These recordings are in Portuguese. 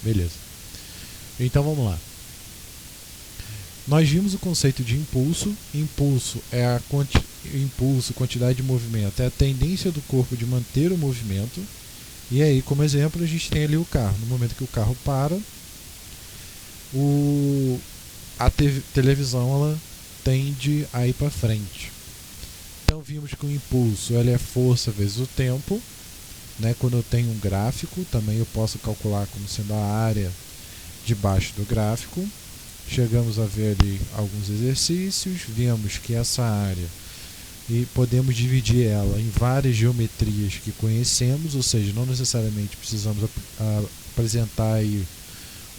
Beleza. Então vamos lá. Nós vimos o conceito de impulso. Impulso é a quantidade de movimento, é a tendência do corpo de manter o movimento. E aí, como exemplo, a gente tem ali o carro. No momento que o carro para, a televisão ela tende a ir para frente. Então vimos que o impulso ele é força vezes o tempo. Quando eu tenho um gráfico, também eu posso calcular como sendo a área debaixo do gráfico. Chegamos a ver ali alguns exercícios, vimos que essa área e podemos dividir ela em várias geometrias que conhecemos, ou seja, não necessariamente precisamos apresentar aí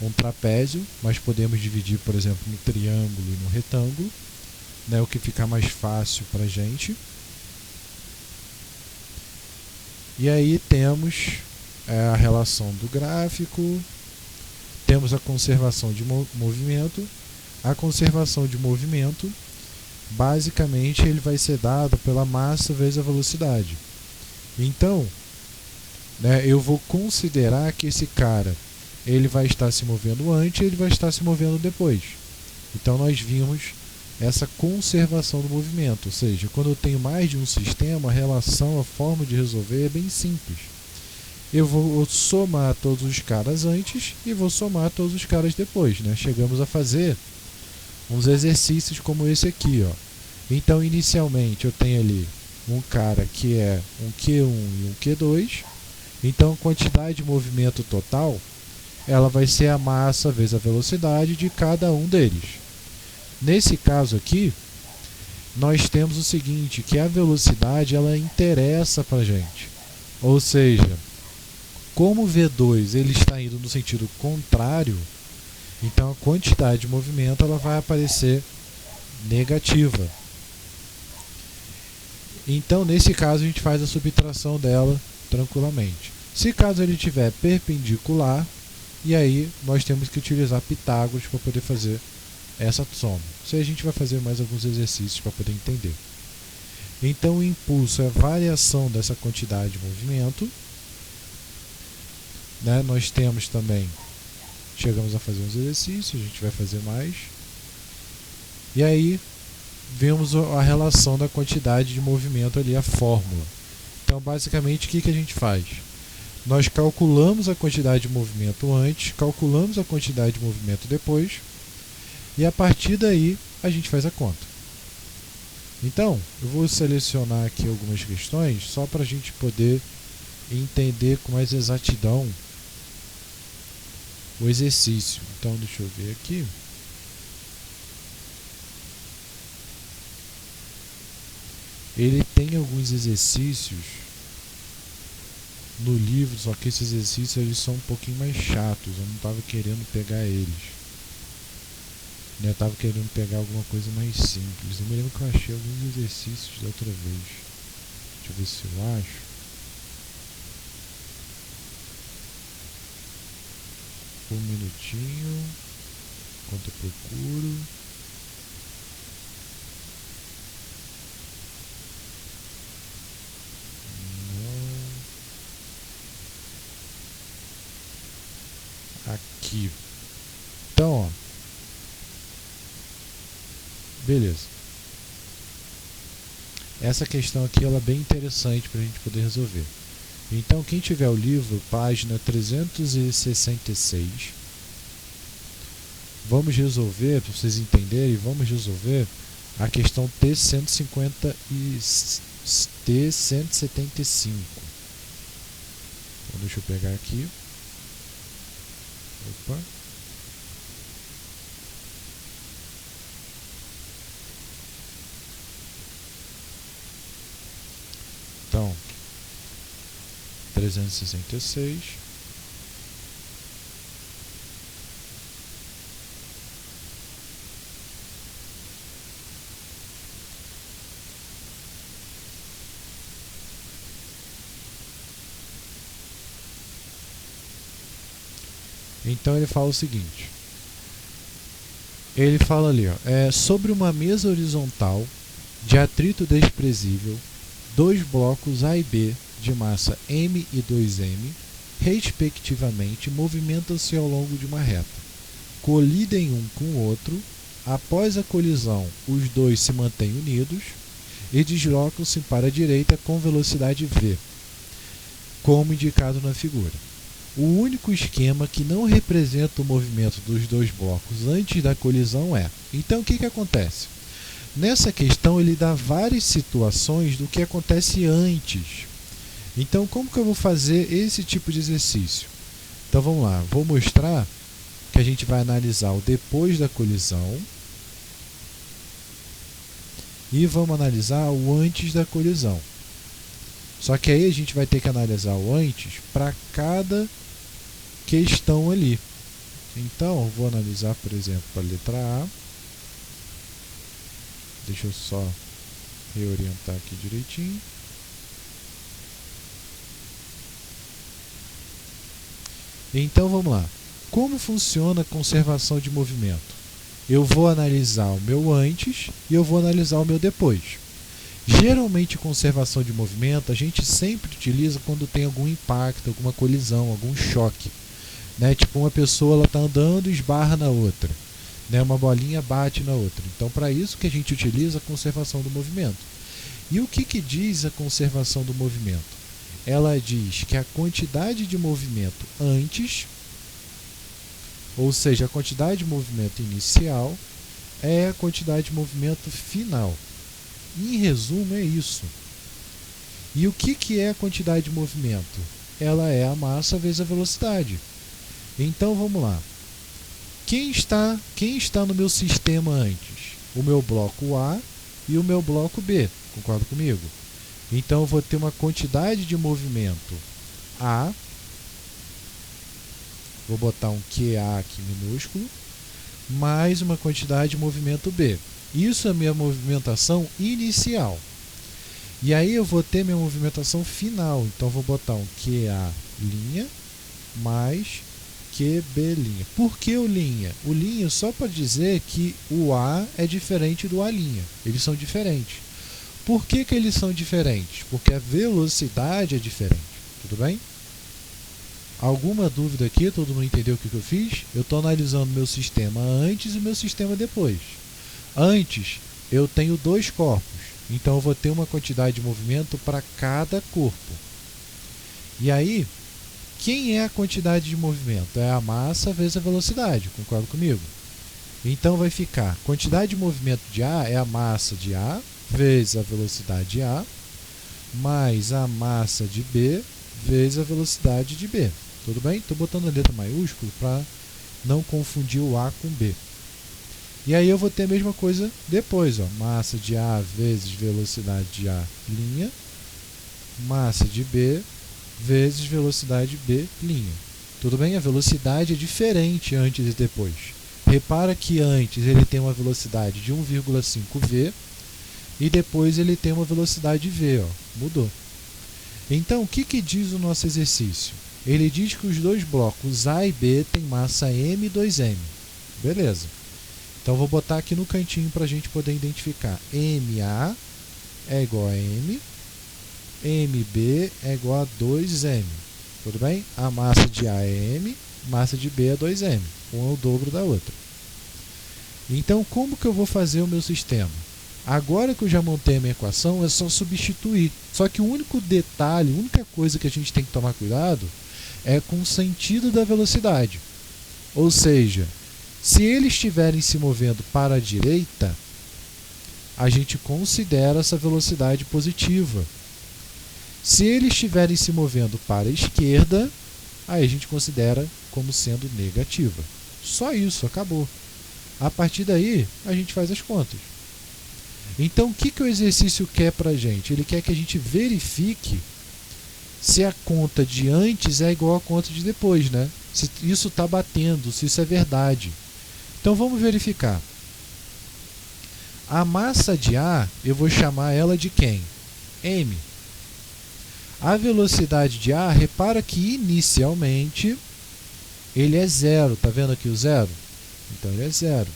um trapézio, mas podemos dividir, por exemplo, no triângulo e no retângulo, o que fica mais fácil para a gente. E aí temos a relação do gráfico, temos a conservação de movimento. A conservação de movimento, basicamente, ele vai ser dado pela massa vezes a velocidade. Então, eu vou considerar que esse cara ele vai estar se movendo antes e ele vai estar se movendo depois. Então nós vimos essa conservação do movimento, ou seja, quando eu tenho mais de um sistema, a relação, a forma de resolver é bem simples. Eu vou somar todos os caras antes e vou somar todos os caras depois. Chegamos a fazer uns exercícios como esse aqui. Então, inicialmente, eu tenho ali um cara que é um Q1 e um Q2. Então, a quantidade de movimento total ela vai ser a massa vezes a velocidade de cada um deles. Nesse caso aqui, nós temos o seguinte, que a velocidade ela interessa para a gente. Ou seja, como o V2 ele está indo no sentido contrário, então a quantidade de movimento ela vai aparecer negativa. Então, nesse caso, a gente faz a subtração dela tranquilamente. Se caso ele estiver perpendicular, e aí nós temos que utilizar Pitágoras para poder fazer essa soma. Isso aí a gente vai fazer mais alguns exercícios para poder entender. Então, o impulso é a variação dessa quantidade de movimento. Nós temos também, chegamos a fazer uns exercícios, a gente vai fazer mais. E aí, vemos a relação da quantidade de movimento ali, a fórmula. Então, basicamente, o que a gente faz? Nós calculamos a quantidade de movimento antes, calculamos a quantidade de movimento depois, e a partir daí a gente faz a conta. Então, eu vou selecionar aqui algumas questões só para a gente poder entender com mais exatidão o exercício. Então, deixa eu ver aqui. Ele tem alguns exercícios no livro, só que esses exercícios eles são um pouquinho mais chatos. Eu não estava querendo pegar eles. Eu estava querendo pegar alguma coisa mais simples. Eu me lembro que eu achei alguns exercícios da outra vez. Deixa eu ver se eu acho. Um minutinho. Enquanto eu procuro. Não. Aqui. Então, ó. Beleza. Essa questão aqui ela é bem interessante para a gente poder resolver. Então, quem tiver o livro, página 366, vamos resolver, para vocês entenderem, vamos resolver a questão T150 e T175. Então, deixa eu pegar aqui. Opa. Então, 366. Então ele fala o seguinte. Ele fala ali, sobre uma mesa horizontal de atrito desprezível, dois blocos A e B de massa M e 2M respectivamente, movimentam-se ao longo de uma reta, colidem um com o outro. Após a colisão, os dois se mantêm unidos e deslocam-se para a direita com velocidade v, como indicado na figura. O único esquema que não representa o movimento dos dois blocos antes da colisão é... Então, o que acontece? Nessa questão, ele dá várias situações do que acontece antes. Então, como que eu vou fazer esse tipo de exercício? Então, vamos lá. Vou mostrar que a gente vai analisar o depois da colisão e vamos analisar o antes da colisão. Só que aí a gente vai ter que analisar o antes para cada questão ali. Então, eu vou analisar, por exemplo, a letra A. Deixa eu só reorientar aqui direitinho. Então, vamos lá. Como funciona a conservação de movimento? Eu vou analisar o meu antes e eu vou analisar o meu depois. Geralmente, conservação de movimento a gente sempre utiliza quando tem algum impacto, alguma colisão, algum choque. Né? Tipo, uma pessoa está andando e esbarra na outra. Né? Uma bolinha bate na outra. Então, para isso que a gente utiliza a conservação do movimento. E o que diz a conservação do movimento? Ela diz que a quantidade de movimento antes, ou seja, a quantidade de movimento inicial, é a quantidade de movimento final. Em resumo, é isso. E o que é a quantidade de movimento? Ela é a massa vezes a velocidade. Então, vamos lá. Quem está no meu sistema antes? O meu bloco A e o meu bloco B. Concorda comigo? Então, eu vou ter uma quantidade de movimento A. Vou botar um QA aqui minúsculo. Mais uma quantidade de movimento B. Isso é a minha movimentação inicial. E aí eu vou ter minha movimentação final. Então, vou botar um QA' mais QB'. Por que o linha? O linha só para dizer que o A é diferente do A'. Eles são diferentes. Por que eles são diferentes? Porque a velocidade é diferente. Tudo bem? Alguma dúvida aqui? Todo mundo entendeu o que eu fiz? Eu estou analisando meu sistema antes e meu sistema depois. Antes, eu tenho dois corpos. Então, eu vou ter uma quantidade de movimento para cada corpo. E aí, quem é a quantidade de movimento? É a massa vezes a velocidade. Concorda comigo? Então, vai ficar quantidade de movimento de A é a massa de A vezes a velocidade de A mais a massa de B vezes a velocidade de B. Tudo bem? Estou botando a letra maiúscula para não confundir o A com B. E aí eu vou ter a mesma coisa depois, ó, massa de A vezes velocidade de A', massa de B vezes velocidade B'. Tudo bem? A velocidade é diferente antes e depois. Repara que antes ele tem uma velocidade de 1,5 V e depois ele tem uma velocidade V, ó, mudou. Então, o que diz o nosso exercício? Ele diz que os dois blocos A e B têm massa M e 2M. Beleza. Então, vou botar aqui no cantinho para a gente poder identificar. MA é igual a M, MB é igual a 2M. Tudo bem? A massa de A é M, massa de B é 2M. Um é o dobro da outra. Então, como que eu vou fazer o meu sistema? Agora que eu já montei a minha equação, é só substituir. Só que o único detalhe, a única coisa que a gente tem que tomar cuidado é com o sentido da velocidade. Ou seja, se eles estiverem se movendo para a direita, a gente considera essa velocidade positiva. Se eles estiverem se movendo para a esquerda, aí a gente considera como sendo negativa. Só isso, acabou. A partir daí, a gente faz as contas. Então, o que o exercício quer para a gente? Ele quer que a gente verifique se a conta de antes é igual à conta de depois, né? Se isso está batendo, se isso é verdade. Então, vamos verificar. A massa de A, eu vou chamar ela de quem? M. A velocidade de A, repara que inicialmente ele é zero. Está vendo aqui o zero? Então, ele é zero.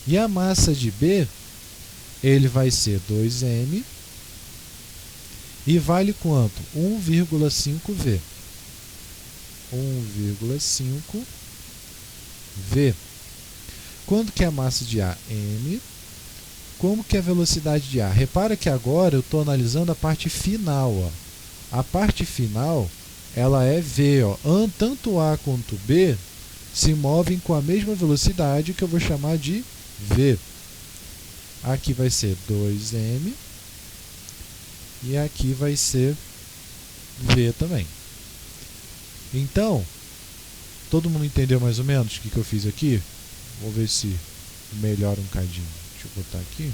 E a massa de B, ele vai ser 2M. E vale quanto? 1,5V. 1,5V. Quanto que é a massa de A? M. Como que é a velocidade de A? Repara que agora eu estou analisando a parte final. Ó. A parte final, ela é V. Ó. Tanto A quanto B se movem com a mesma velocidade, que eu vou chamar de V. Aqui vai ser 2M. E aqui vai ser V também. Então, todo mundo entendeu mais ou menos o que eu fiz aqui? Vou ver se melhora um cadinho. Deixa eu botar aqui.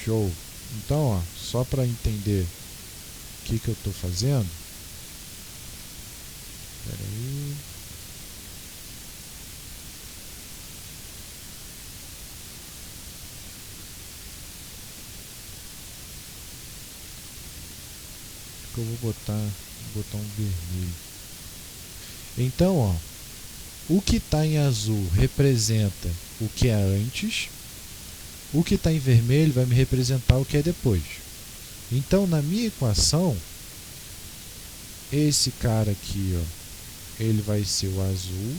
Show. Então, ó, só para entender o que eu estou fazendo. Espera aí. Acho que eu vou botar um vermelho. Então, ó, o que está em azul representa o que é antes, o que está em vermelho vai me representar o que é depois. Então, na minha equação, esse cara aqui, ó, ele vai ser o azul.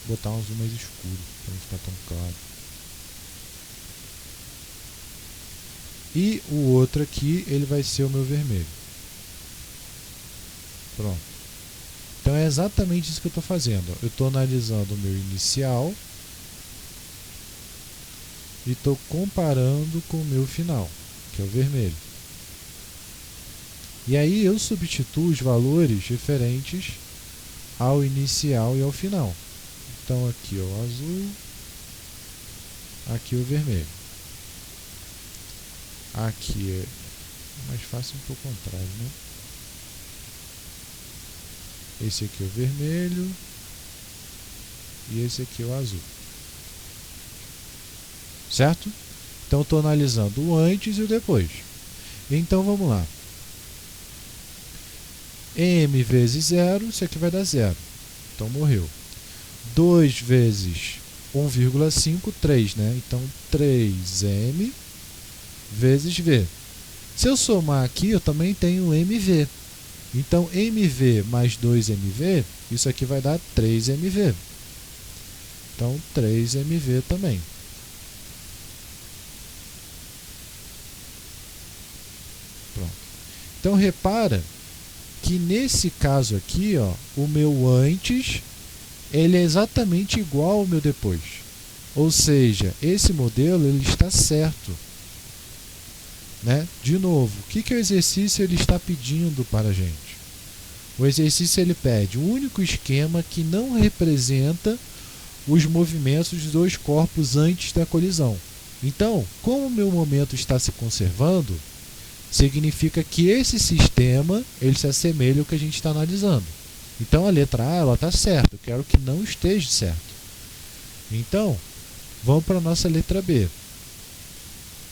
Vou botar um azul mais escuro, para não ficar tão claro. E o outro aqui, ele vai ser o meu vermelho. Pronto. Então é exatamente isso que eu estou fazendo. Eu estou analisando o meu inicial e estou comparando com o meu final, que é o vermelho. E aí eu substituo os valores referentes ao inicial e ao final. Então aqui o azul, aqui o vermelho. Aqui é mais fácil um pouco ao contrário, né? Esse aqui é o vermelho e esse aqui é o azul. Certo? Então estou analisando o antes e o depois. Então vamos lá. M vezes 0, isso aqui vai dar 0. Então morreu. 2 vezes 1,5, 3, né? Então 3M vezes V. Se eu somar aqui, eu também tenho MV. Então, MV mais 2MV, isso aqui vai dar 3MV. Então, 3MV também. Pronto. Então, repara que nesse caso aqui, ó, o meu antes, ele é exatamente igual ao meu depois. Ou seja, esse modelo ele está certo. Né? De novo, o que o exercício ele está pedindo para a gente? O exercício ele pede um único esquema que não representa os movimentos dos dois corpos antes da colisão. Então, como o meu momento está se conservando, significa que esse sistema ele se assemelha ao que a gente está analisando. Então, a letra A ela está certa, eu quero que não esteja certo. Então, vamos para a nossa letra B.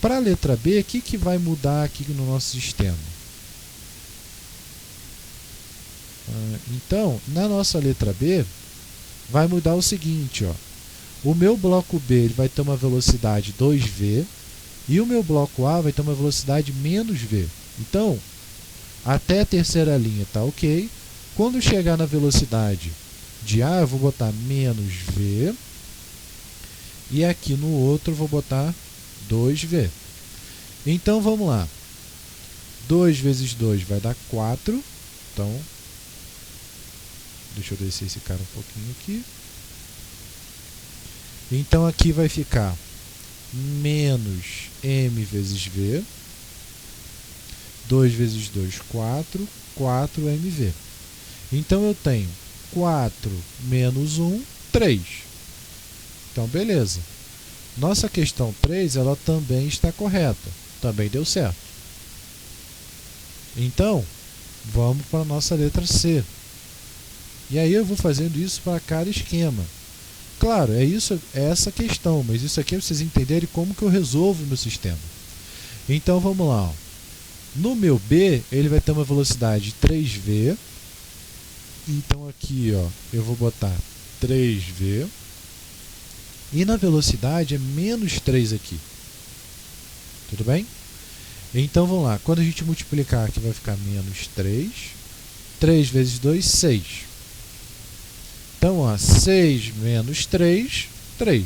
Para a letra B, o que vai mudar aqui no nosso sistema? Então, na nossa letra B, vai mudar o seguinte. Ó. O meu bloco B ele vai ter uma velocidade 2V e o meu bloco A vai ter uma velocidade menos V. Então, até a terceira linha está ok. Quando chegar na velocidade de A, eu vou botar menos V. E aqui no outro eu vou botar 2V. Então, vamos lá. 2 vezes 2 vai dar 4. Então, deixa eu descer esse cara um pouquinho aqui. Então, aqui vai ficar menos M vezes V. 2 vezes 2, 4. 4MV. Então, eu tenho 4 menos 1, 3. Então, beleza. Nossa questão 3, ela também está correta. Também deu certo. Então, vamos para a nossa letra C. E aí eu vou fazendo isso para cada esquema. Claro, é essa questão, mas isso aqui é para vocês entenderem como que eu resolvo o meu sistema. Então, vamos lá. Ó. No meu B, ele vai ter uma velocidade de 3V. Então, aqui ó, eu vou botar 3V. E na velocidade é menos 3 aqui. Tudo bem? Então vamos lá. Quando a gente multiplicar aqui vai ficar menos 3. 3 vezes 2, 6. Então, ó, 6 menos 3, 3.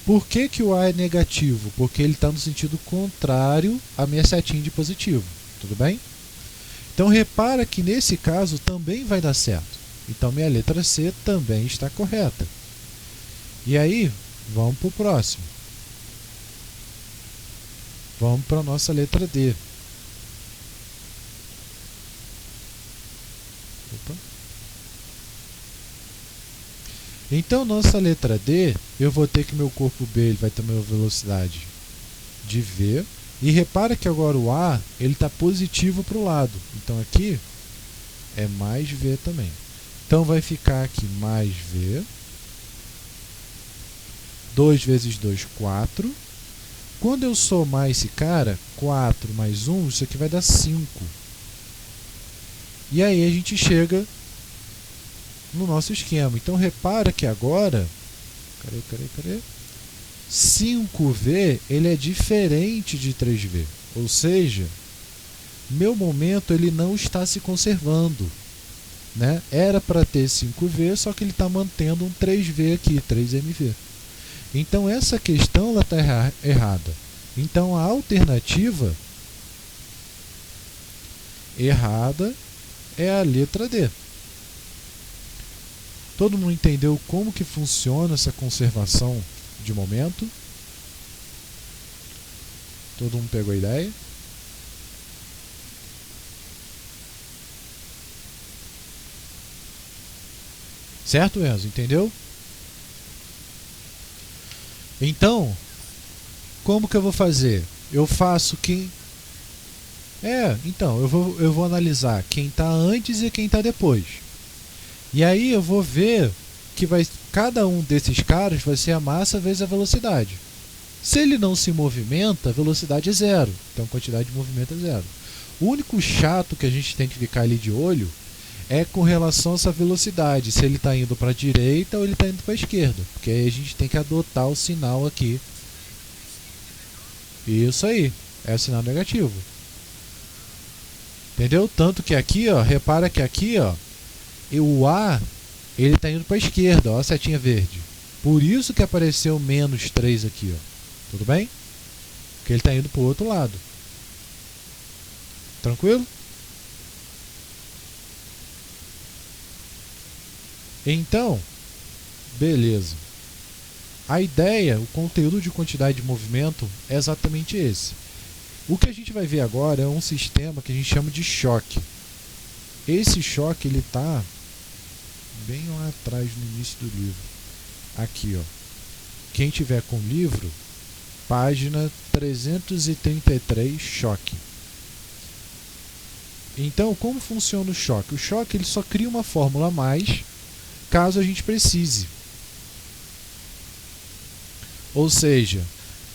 Por que que o A é negativo? Porque ele está no sentido contrário à minha setinha de positivo. Tudo bem? Então repara que nesse caso também vai dar certo. Então minha letra C também está correta. E aí, vamos para o próximo. Vamos para a nossa letra D. Opa. Então, nossa letra D, eu vou ter que meu corpo B ele vai ter uma velocidade de V. E repara que agora o A está positivo para o lado. Então aqui é mais V também. Então vai ficar aqui mais V. 2 vezes 2, 4. Quando eu somar esse cara, 4 mais 1, isso aqui vai dar 5. E aí a gente chega no nosso esquema. Então repara que agora, cadê? 5V ele é diferente de 3V. Ou seja, meu momento ele não está se conservando. Né? Era para ter 5V, só que ele está mantendo um 3V aqui, 3MV. Então essa questão está errada. Então a alternativa errada é a letra D. Todo mundo entendeu como que funciona essa conservação de momento? Todo mundo pegou a ideia? Certo, Enzo? Entendeu? Então, como que eu vou fazer? Eu faço quem... então, eu vou analisar quem está antes e quem está depois. E aí eu vou ver que cada um desses caras vai ser a massa vezes a velocidade. Se ele não se movimenta, a velocidade é zero. Então a quantidade de movimento é zero. O único chato que a gente tem que ficar ali de olho é com relação a essa velocidade. Se ele está indo para a direita ou ele está indo para a esquerda. Porque aí a gente tem que adotar o sinal aqui. Isso aí. É o sinal negativo. Entendeu? Tanto que aqui, ó, repara que aqui, ó, o A ele está indo para a esquerda, ó, a setinha verde. Por isso que apareceu menos 3 aqui, ó. Tudo bem? Porque ele está indo para o outro lado. Tranquilo? Então, beleza. A ideia, o conteúdo de quantidade de movimento é exatamente esse. O que a gente vai ver agora é um sistema que a gente chama de choque. Esse choque ele está bem lá atrás no início do livro. Aqui, ó. Quem tiver com o livro, página 333, choque. Então, como funciona o choque? O choque ele só cria uma fórmula a mais caso a gente precise. Ou seja,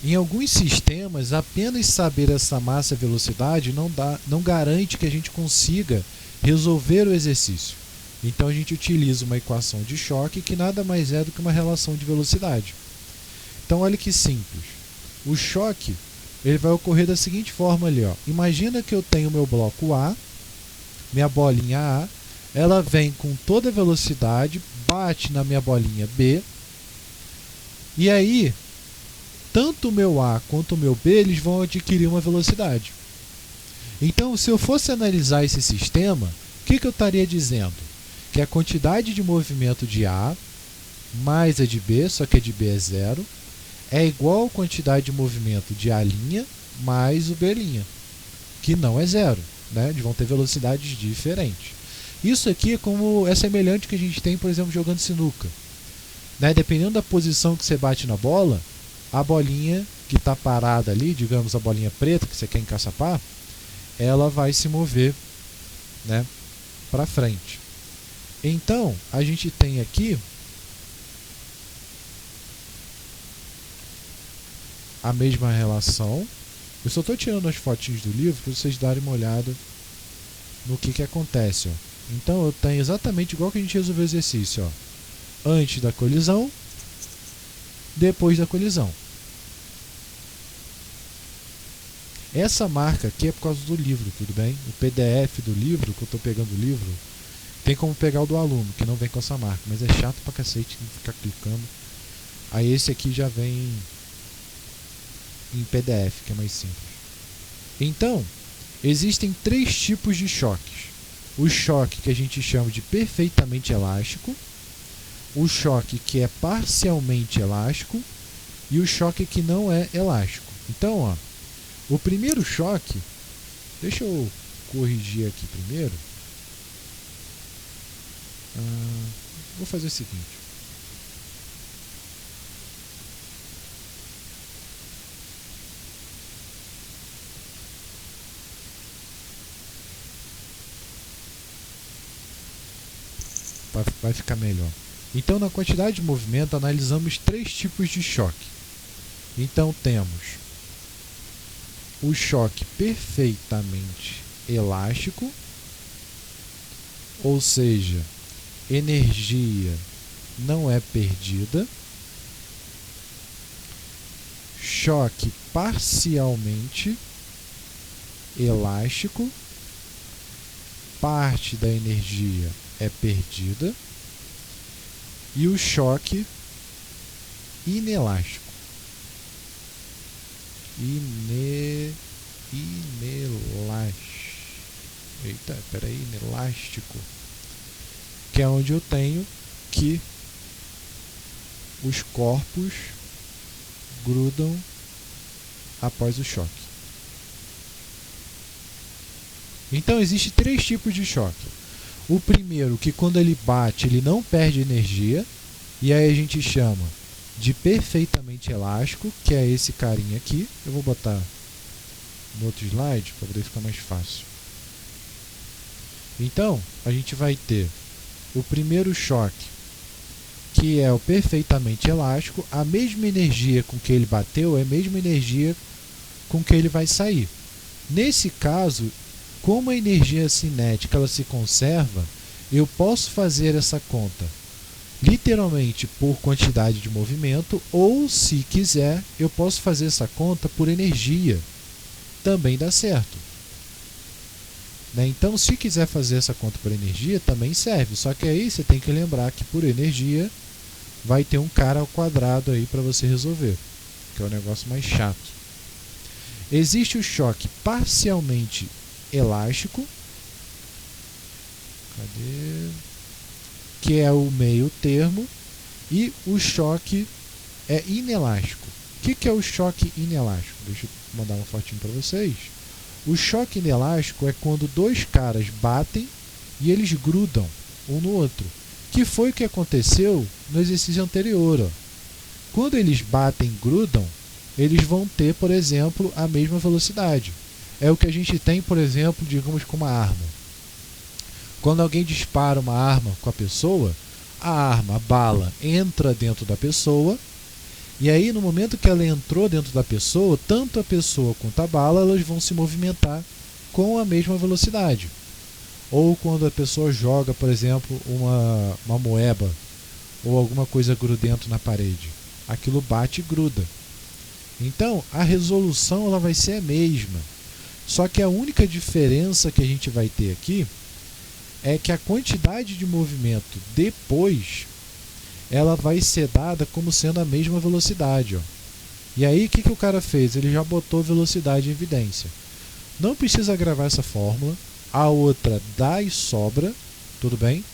em alguns sistemas, apenas saber essa massa e velocidade não garante que a gente consiga resolver o exercício. Então a gente utiliza uma equação de choque que nada mais é do que uma relação de velocidade. Então olha que simples. O choque ele vai ocorrer da seguinte forma ali, ó. Imagina que eu tenho meu bloco A, minha bolinha A, ela vem com toda a velocidade, bate na minha bolinha B, e aí tanto o meu A quanto o meu B eles vão adquirir uma velocidade. Então, se eu fosse analisar esse sistema, o que eu estaria dizendo? Que a quantidade de movimento de A mais a de B, só que a de B é zero, é igual à quantidade de movimento de A' mais o B', que não é zero, né? Eles vão ter velocidades diferentes. Isso aqui é semelhante ao que a gente tem, por exemplo, jogando sinuca. Né? Dependendo da posição que você bate na bola, a bolinha que está parada ali, digamos a bolinha preta que você quer encaçapar, ela vai se mover, né, para frente. Então, a gente tem aqui a mesma relação. Eu só estou tirando as fotinhos do livro para vocês darem uma olhada no que acontece. Ó. Então, eu tenho exatamente igual que a gente resolveu o exercício. Ó. Antes da colisão, depois da colisão. Essa marca aqui é por causa do livro, tudo bem? O PDF do livro, que eu estou pegando o livro, tem como pegar o do aluno, que não vem com essa marca, mas é chato pra cacete ficar clicando. Aí esse aqui já vem em PDF, que é mais simples. Então, existem 3 tipos de choques. O choque que a gente chama de perfeitamente elástico, o choque que é parcialmente elástico e o choque que não é elástico. Então, ó, o primeiro choque, deixa eu corrigir aqui primeiro. Vou fazer o seguinte. Vai ficar melhor. Então, na quantidade de movimento, analisamos 3 tipos de choque. Então, temos o choque perfeitamente elástico, ou seja, energia não é perdida. Choque parcialmente elástico, parte da energia é perdida. E o choque inelástico. Inelástico. Que é onde eu tenho que os corpos grudam após o choque. Então, existem 3 tipos de choque. O primeiro, que quando ele bate, ele não perde energia, e aí a gente chama de perfeitamente elástico, que é esse carinha aqui. Eu vou botar no outro slide para poder ficar mais fácil. Então, a gente vai ter o primeiro choque, que é o perfeitamente elástico. A mesma energia com que ele bateu é a mesma energia com que ele vai sair. Nesse caso, como a energia cinética ela se conserva, eu posso fazer essa conta literalmente por quantidade de movimento, ou, se quiser, eu posso fazer essa conta por energia. Também dá certo. Então, se quiser fazer essa conta por energia, também serve. Só que aí você tem que lembrar que por energia vai ter um cara ao quadrado aí para você resolver, que é o negócio mais chato. Existe o choque parcialmente elástico, que é o meio termo, e o choque é inelástico. O que é o choque inelástico? Deixa eu mandar uma fotinho para vocês. O choque inelástico é quando 2 caras batem e eles grudam um no outro, que foi o que aconteceu no exercício anterior. Ó. Quando eles batem e grudam, eles vão ter, por exemplo, a mesma velocidade. É o que a gente tem, por exemplo, digamos, com uma arma. Quando alguém dispara uma arma com a pessoa, a arma, a bala, entra dentro da pessoa, e aí no momento que ela entrou dentro da pessoa, tanto a pessoa quanto a bala elas vão se movimentar com a mesma velocidade. Ou quando a pessoa joga, por exemplo, uma moeba ou alguma coisa grudento na parede, aquilo bate e gruda. Então, a resolução ela vai ser a mesma. Só que a única diferença que a gente vai ter aqui é que a quantidade de movimento depois ela vai ser dada como sendo a mesma velocidade. Ó. E aí o que o cara fez? Ele já botou velocidade em evidência. Não precisa gravar essa fórmula. A outra dá e sobra, tudo bem?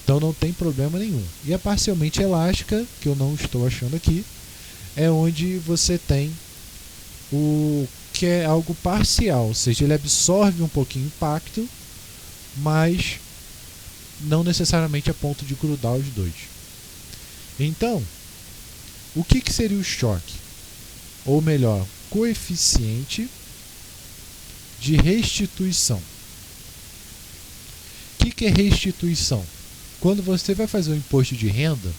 Então não tem problema nenhum. E a parcialmente elástica, que eu não estou achando aqui, é onde você tem o que é algo parcial, ou seja, ele absorve um pouquinho o impacto, mas não necessariamente a ponto de grudar os dois. Então, o que seria o choque? Ou melhor, coeficiente de restituição. O que é restituição? Quando você vai fazer o imposto de renda,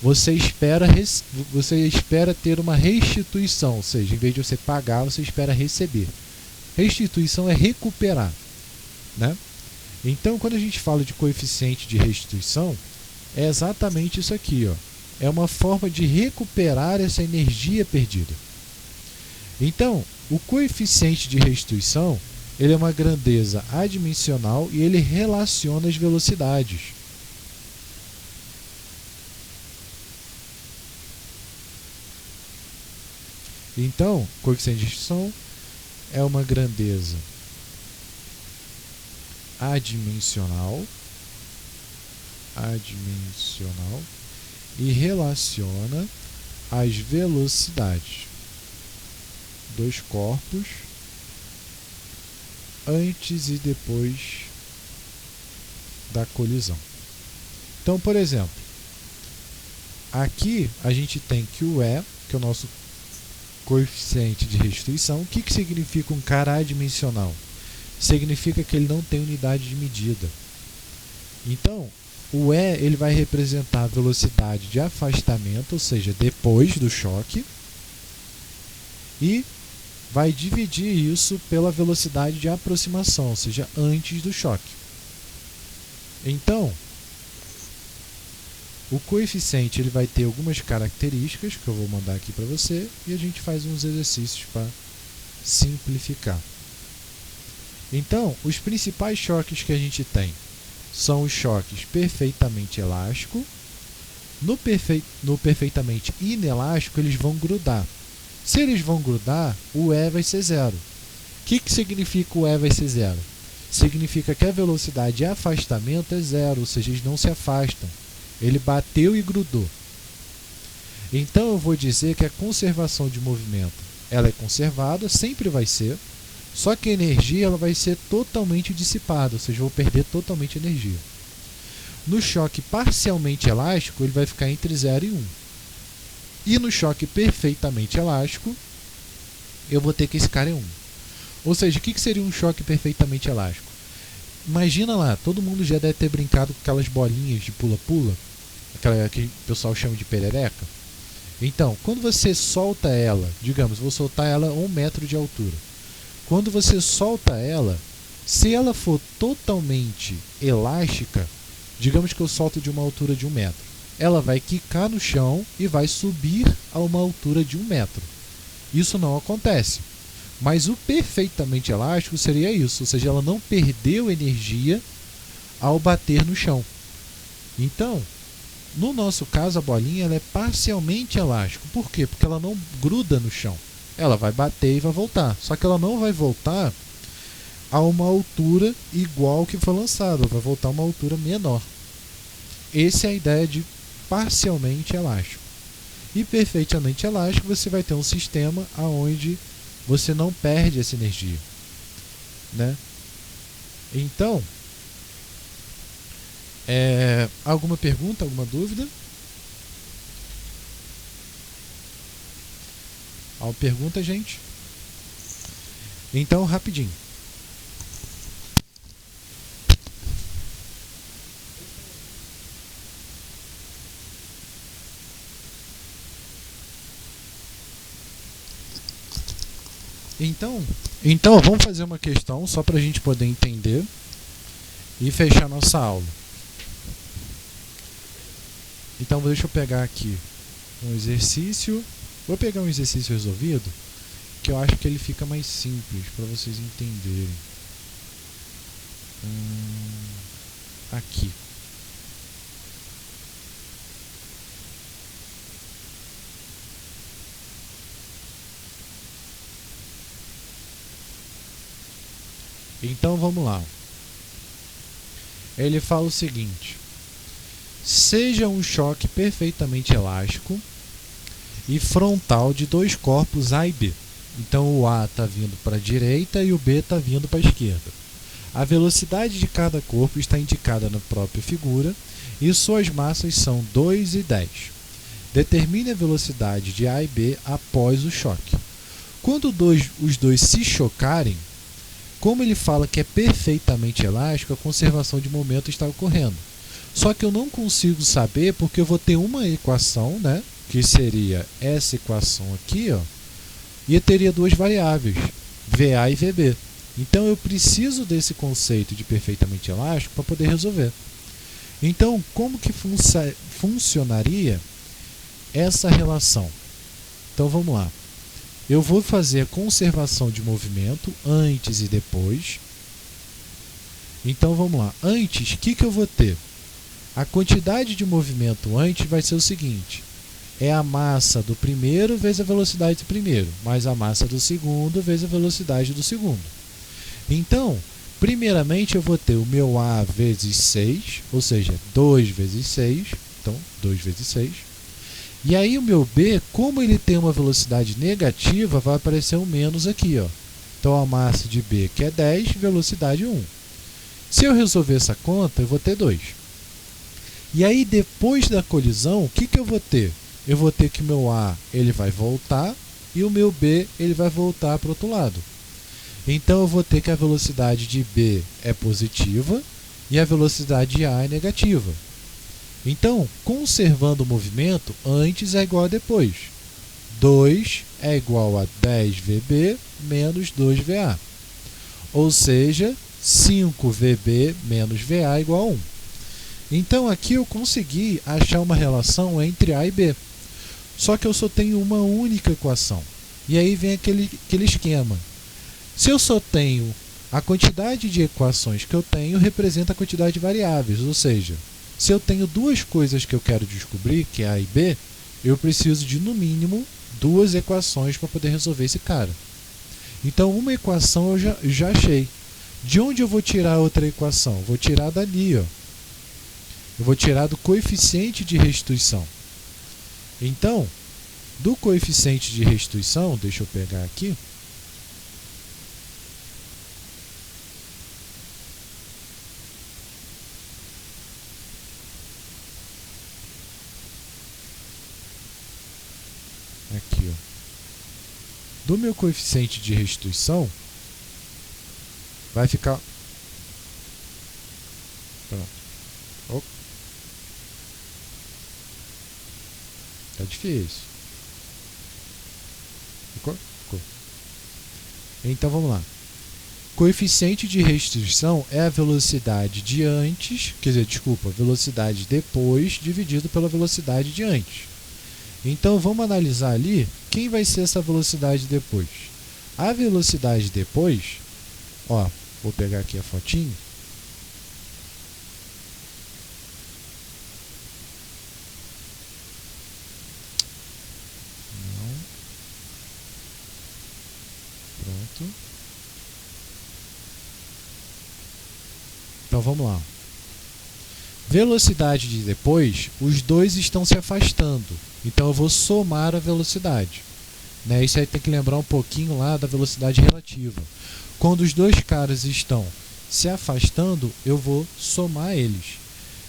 você espera ter uma restituição, ou seja, em vez de você pagar, você espera receber. Restituição é recuperar, né? Então, quando a gente fala de coeficiente de restituição, é exatamente isso aqui, ó. é uma forma de recuperar essa energia perdida. Então, o coeficiente de restituição, ele é uma grandeza adimensional e ele relaciona as velocidades. Então, coeficiente de restituição é uma grandeza adimensional e relaciona as velocidades dos corpos antes e depois da colisão. Então, por exemplo, aqui a gente tem que o E, que é o nosso coeficiente de restituição. O que significa um cara adimensional? Significa que ele não tem unidade de medida. Então, o E ele vai representar a velocidade de afastamento, ou seja, depois do choque, e vai dividir isso pela velocidade de aproximação, ou seja, antes do choque. Então, o coeficiente ele vai ter algumas características que eu vou mandar aqui para você e a gente faz uns exercícios para simplificar. Então, os principais choques que a gente tem são os choques perfeitamente elástico. No perfeitamente inelástico, eles vão grudar. Se eles vão grudar, o E vai ser zero. O que significa o E vai ser zero? Significa que a velocidade de afastamento é zero, ou seja, eles não se afastam. Ele bateu e grudou. Então eu vou dizer que a conservação de movimento ela é conservada, sempre vai ser, só que a energia ela vai ser totalmente dissipada, ou seja, eu vou perder totalmente energia. No choque parcialmente elástico, ele vai ficar entre 0 e 1. E no choque perfeitamente elástico, eu vou ter que esse cara é 1. Ou seja, o que seria um choque perfeitamente elástico? Imagina lá, todo mundo já deve ter brincado com aquelas bolinhas de pula-pula, aquela que o pessoal chama de perereca. Então, quando você solta ela, digamos, vou soltar ela a 1 metro de altura. Quando você solta ela, se ela for totalmente elástica, digamos que eu solto de uma altura de 1 metro, ela vai quicar no chão e vai subir a uma altura de 1 metro. Isso não acontece. Mas o perfeitamente elástico seria isso, ou seja, ela não perdeu energia ao bater no chão. Então, no nosso caso, a bolinha ela é parcialmente elástica. Por quê? Porque ela não gruda no chão. Ela vai bater e vai voltar. Só que ela não vai voltar a uma altura igual que foi lançada, ela vai voltar a uma altura menor. Essa é a ideia de parcialmente elástico. E perfeitamente elástico, você vai ter um sistema onde você não perde essa energia, né? Então, alguma pergunta, alguma dúvida? Alguma pergunta, gente? Então, rapidinho. Então, vamos fazer uma questão só para a gente poder entender e fechar nossa aula. Então, deixa eu pegar aqui um exercício. Vou pegar um exercício resolvido, que eu acho que ele fica mais simples para vocês entenderem. Aqui. Então vamos lá. Ele fala o seguinte: seja um choque perfeitamente elástico e frontal de dois corpos A e B. Então o A está vindo para a direita e o B está vindo para a esquerda. A velocidade de cada corpo está indicada na própria figura e suas massas são 2 e 10. Determine a velocidade de A e B após o choque. Quando os dois se chocarem, como ele fala que é perfeitamente elástico, a conservação de momento está ocorrendo. Só que eu não consigo saber porque eu vou ter uma equação, né, que seria essa equação aqui, ó, e eu teria duas variáveis, VA e VB. Então eu preciso desse conceito de perfeitamente elástico para poder resolver. Então, como que funcionaria essa relação. Então vamos lá. Eu vou fazer a conservação de movimento antes e depois. Então vamos lá. Antes, o que eu vou ter? A quantidade de movimento antes vai ser o seguinte: é a massa do primeiro vezes a velocidade do primeiro, mais a massa do segundo vezes a velocidade do segundo. Então, primeiramente eu vou ter o meu A vezes 6, ou seja, 2 vezes 6. Então, 2 vezes 6. E aí o meu B, como ele tem uma velocidade negativa, vai aparecer um menos aqui, ó. Então a massa de B, que é 10, velocidade 1. Se eu resolver essa conta, eu vou ter 2. E aí depois da colisão, o que eu vou ter? Eu vou ter que o meu A ele vai voltar e o meu B ele vai voltar para o outro lado. Então eu vou ter que a velocidade de B é positiva e a velocidade de A é negativa. Então, conservando o movimento, antes é igual a depois. 2 é igual a 10VB menos 2VA. Ou seja, 5VB menos VA igual a 1. Então, aqui eu consegui achar uma relação entre A e B. Só que eu só tenho uma única equação. E aí vem aquele esquema. Se eu só tenho a quantidade de equações que eu tenho, representa a quantidade de variáveis. Ou seja, se eu tenho duas coisas que eu quero descobrir, que é A e B, eu preciso de, no mínimo, 2 equações para poder resolver esse cara. Então, uma equação eu já achei. De onde eu vou tirar outra equação? Vou tirar dali, ó. Eu vou tirar do coeficiente de restituição. Então, do coeficiente de restituição, deixa eu pegar aqui. Aqui, ó. Do meu coeficiente de restituição, vai ficar... Pronto. Oh. Tá difícil. Ficou? Ficou. Então vamos lá. Coeficiente de restrição é a velocidade de antes, quer dizer, desculpa, velocidade depois dividido pela velocidade de antes. Então vamos analisar ali quem vai ser essa velocidade depois. A velocidade depois, ó, vou pegar aqui a fotinho. Não. Pronto. Então vamos lá. Velocidade de depois, os dois estão se afastando. Então eu vou somar a velocidade. Né? Isso aí tem que lembrar um pouquinho lá da velocidade relativa. Quando os dois caras estão se afastando, eu vou somar eles.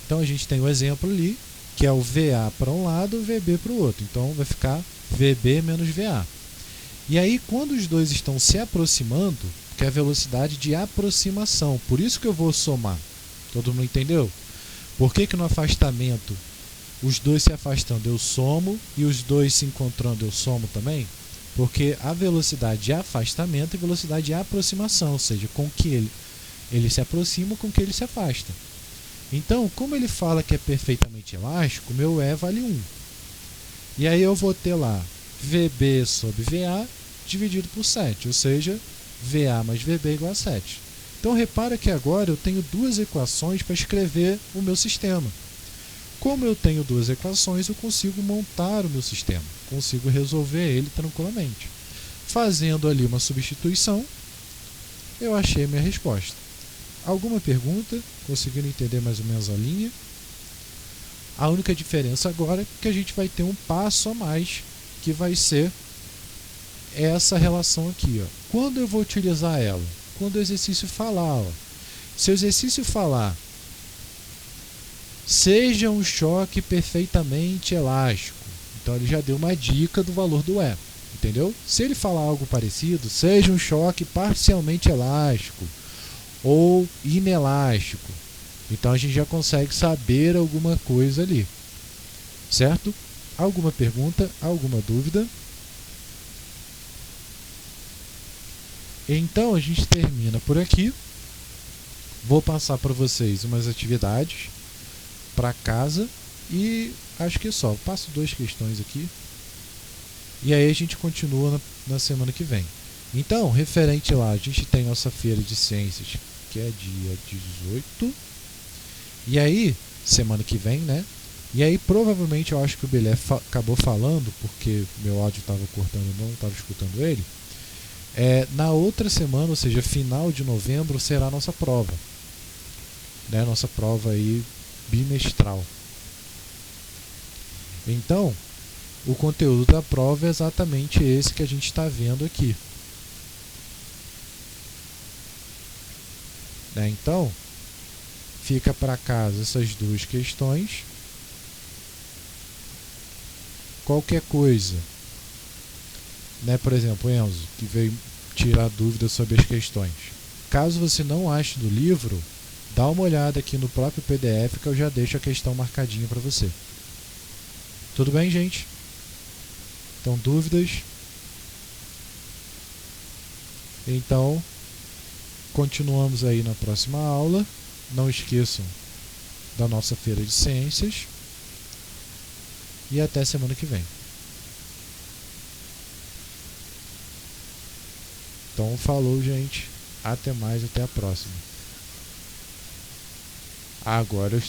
Então a gente tem o exemplo ali, que é o VA para um lado e o VB para o outro. Então vai ficar VB menos VA. E aí quando os dois estão se aproximando, que é a velocidade de aproximação. Por isso que eu vou somar. Todo mundo entendeu? Por que no afastamento, os dois se afastando eu somo e os dois se encontrando eu somo também? Porque a velocidade de afastamento é velocidade de aproximação, ou seja, com que ele se aproxima com que ele se afasta. Então, como ele fala que é perfeitamente elástico, meu E vale 1. E aí eu vou ter lá VB sobre VA dividido por 7, ou seja, VA mais VB igual a 7. Então repara que agora eu tenho duas equações para escrever o meu sistema. Como eu tenho duas equações, eu consigo montar o meu sistema, consigo resolver ele tranquilamente. Fazendo ali uma substituição, eu achei a minha resposta. Alguma pergunta? Conseguiram entender mais ou menos a linha? A única diferença agora é que a gente vai ter um passo a mais, que vai ser essa relação aqui. Ó. Quando eu vou utilizar ela? Quando o exercício falar. Ó. Se o exercício falar seja um choque perfeitamente elástico, então ele já deu uma dica do valor do E, entendeu? Se ele falar algo parecido, seja um choque parcialmente elástico ou inelástico, então a gente já consegue saber alguma coisa ali, certo? Alguma pergunta, alguma dúvida? Então a gente termina por aqui. Vou passar para vocês umas atividades para casa, E acho que só, passo 2 questões aqui. E aí a gente continua na semana que vem. Então, referente lá, a gente tem nossa feira de ciências, que é dia 18. E aí, semana que vem, né? E aí, provavelmente, eu acho que o Belé acabou falando, porque meu áudio estava cortando, não estava escutando ele. Na outra semana, ou seja, final de novembro, será a nossa prova. Né? Nossa prova aí bimestral. Então, o conteúdo da prova é exatamente esse que a gente está vendo aqui. Né? Então, fica para casa essas 2 questões. Qualquer coisa, né? Por exemplo, Enzo, que veio tirar dúvidas sobre as questões. Caso você não ache do livro, dá uma olhada aqui no próprio PDF que eu já deixo a questão marcadinha para você. Tudo bem, gente? Então, dúvidas? Então, continuamos aí na próxima aula. Não esqueçam da nossa feira de ciências. E até semana que vem. Então, falou, gente. Até mais, até a próxima. Agora eu